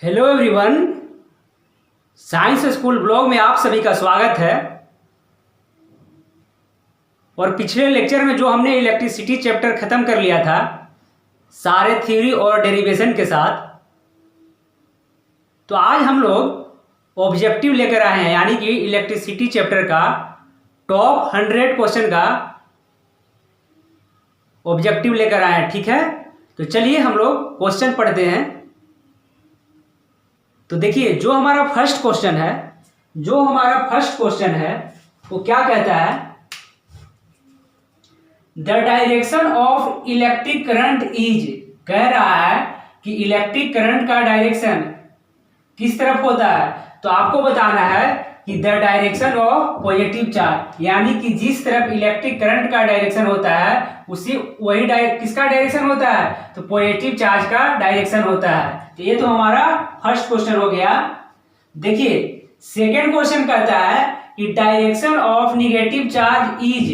Hello everyone. Science school blog में आप सभी का स्वागत है। और पिछले लेक्चर में जो हमने इलेक्ट्रिसिटी चैप्टर खत्म कर लिया था सारे थ्योरी और डेरिवेशन के साथ, तो आज हम लोग ऑब्जेक्टिव लेकर आए हैं, यानी कि इलेक्ट्रिसिटी चैप्टर का टॉप 100 क्वेश्चन का ऑब्जेक्टिव लेकर आए हैं। ठीक है, तो चलिए हम लोग क्वेश्चन पढ़ते हैं। तो देखिए जो हमारा फर्स्ट क्वेश्चन है वो क्या कहता है, the direction of electric current is, कह रहा है कि इलेक्ट्रिक करंट का डायरेक्शन किस तरफ होता है। तो आपको बताना है कि the direction of positive charge, यानी कि जिस तरफ इलेक्ट्रिक करंट का डायरेक्शन होता है उसी वही किसका डायरेक्शन होता है, तो पॉजिटिव चार्ज का डायरेक्शन होता है। तो ये तो हमारा फर्स्ट क्वेश्चन हो गया। देखिए सेकेंड क्वेश्चन कहता है कि direction of negative charge is,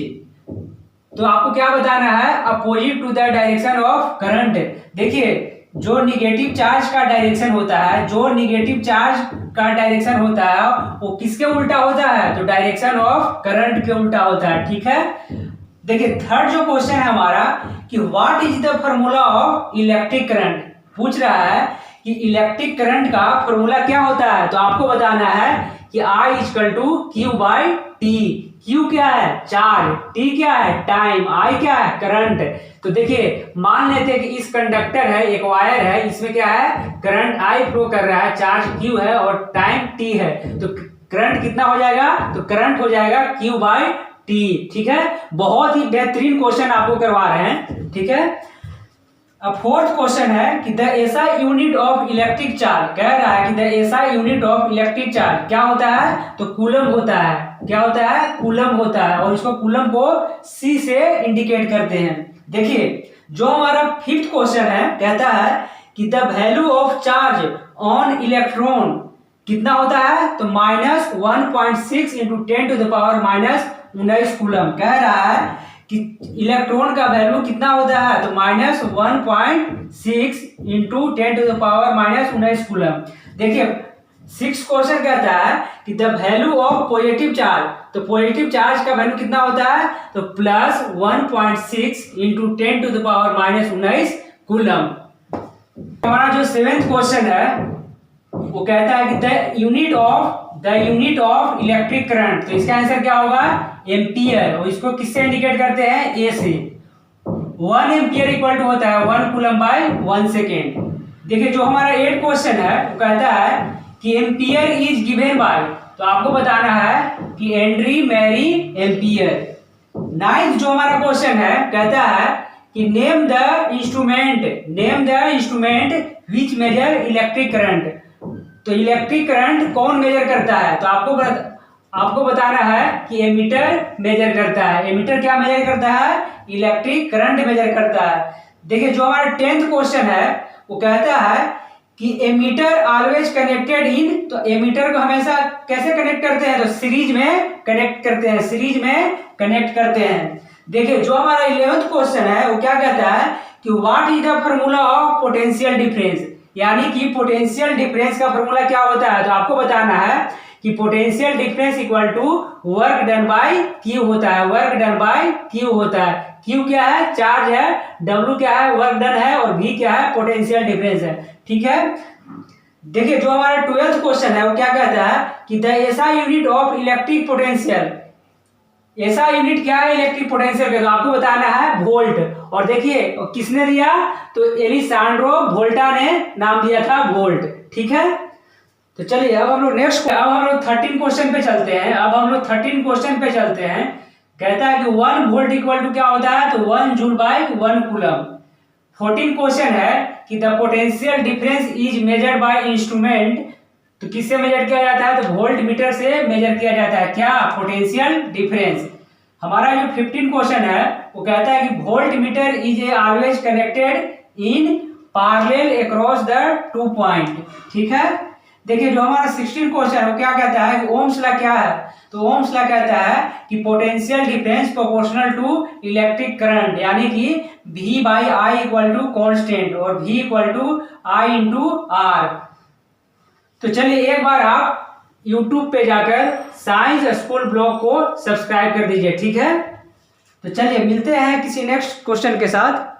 तो आपको क्या बताना है, opposite to the direction of current. देखिए जो निगेटिव चार्ज का डायरेक्शन होता है, वो किसके उल्टा होता है, तो डायरेक्शन ऑफ करंट के उल्टा होता है। ठीक है, देखिए थर्ड जो क्वेश्चन है हमारा कि what is the formula of electric current, पूछ रहा है कि इलेक्ट्रिक करंट का फार्मूला क्या होता है। तो आपको बताना है कि I equal to Q by T. Q क्या है, चार्ज, टी क्या है, टाइम, I क्या है, करंट। तो देखिए मान लेते हैं कि इस कंडक्टर है, एक वायर है, इसमें क्या है, करंट I फ्लो कर रहा है, चार्ज Q है और टाइम T है। तो करंट कितना हो जाएगा, तो करंट हो जाएगा Q बाई टी। ठीक है, बहुत ही बेहतरीन क्वेश्चन आपको करवा रहे हैं। ठीक है, अब फोर्थ क्वेश्चन है कि the SI unit of electric charge, कह रहा है कि the SI unit of electric charge क्या होता है, तो कूलम होता है। क्या होता है, कूलम होता है, और इसको कूलम को C से इंडिकेट करते हैं। देखिए जो हमारा फिफ्थ क्वेश्चन है कहता है कि the value of charge on electron कितना होता है, तो -1.6 इंटू 10⁻⁻⁹ कूलम। कह रहा है कि इलेक्ट्रॉन का वैल्यू कितना होता है, तो -1.6 इंटू 10⁻⁻⁹ कूलम। देखिए सिक्स क्वेश्चन कहता है कि the value of positive charge, तो पॉजिटिव चार्ज का वैल्यू कितना होता है, तो +1.6 इंटू 10⁻⁻⁹ कूलम। हमारा जो सेवेंथ क्वेश्चन है वो कहता है कि the unit of electric current, तो इसका आंसर क्या होगा, एम्पियर, और इसको किससे इंडिकेट करते हैं, ए से। 1 एम्पियर इक्वल टू होता है 1 कूलम बाय 1 सेकेंड। देखिए जो हमारा 8 क्वेश्चन है वो कहता है कि एम्पियर इज गिवन बाय, तो आपको बताना है कि हेनरी मैरी एम्पियर। 9th जो हमारा क्वेश्चन है कहता है कि name the instrument which measure electric current, तो इलेक्ट्रिक करंट कौन मेजर करता है, तो आपको बताना है कि एमीटर मेजर करता है। एमीटर क्या मेजर करता है, इलेक्ट्रिक करंट मेजर करता है। देखिए जो हमारा 10th क्वेश्चन है वो कहता है कि एमीटर ऑलवेज कनेक्टेड इन, तो एमीटर को हमेशा कैसे कनेक्ट करते हैं, तो सीरीज में कनेक्ट करते हैं। देखिए जो हमारा 11th क्वेश्चन है वो क्या कहता है कि what is the formula of potential difference, यानी कि पोटेंशियल डिफरेंस का फार्मूला क्या होता है। तो आपको बताना है कि potential difference equal to work done by Q होता है। क्यू क्या है, चार्ज है, डब्ल्यू क्या है, वर्क डन है, और वी क्या है, पोटेंशियल डिफरेंस है। ठीक है, देखिए जो हमारा 12th क्वेश्चन है वो क्या कहता है कि the SI unit of electric potential, ऐसा यूनिट क्या है इलेक्ट्रिक पोटेंशियल का, तो आपको बताना है वोल्ट। और देखिए किसने दिया, तो एलिसांड्रो वोल्टा ने नाम दिया था वोल्ट। ठीक है, तो चलिए अब हम लोग 13 क्वेश्चन पे चलते हैं। कहता है कि 1 वोल्ट इक्वल टू क्या होता है, तो 1 जूल बाय 1 कूलम। 14 क्वेश्चन है कि the potential difference is measured by instrument, तो किससे मेजर किया जाता है, तो वोल्ट मीटर से मेजर किया जाता है, क्या, पोटेंशियल डिफरेंस। हमारा जो 15 क्वेश्चन है वो कहता है कि volt meter is always connected in parallel across the 2 point. ठीक है, देखिए जो हमारा 16 क्वेश्चन है वो क्या कहता है कि ओम्स लॉ क्या है, तो ओम्स लॉ कहता है कि potential difference proportional to electric current, यानी कि V by I equal to constant और V equal to I into R। तो चलिए एक बार आप YouTube पे जाकर साइंस स्कूल ब्लॉग को सब्सक्राइब कर दीजिए, ठीक है। तो चलिए मिलते हैं किसी नेक्स्ट क्वेश्चन के साथ।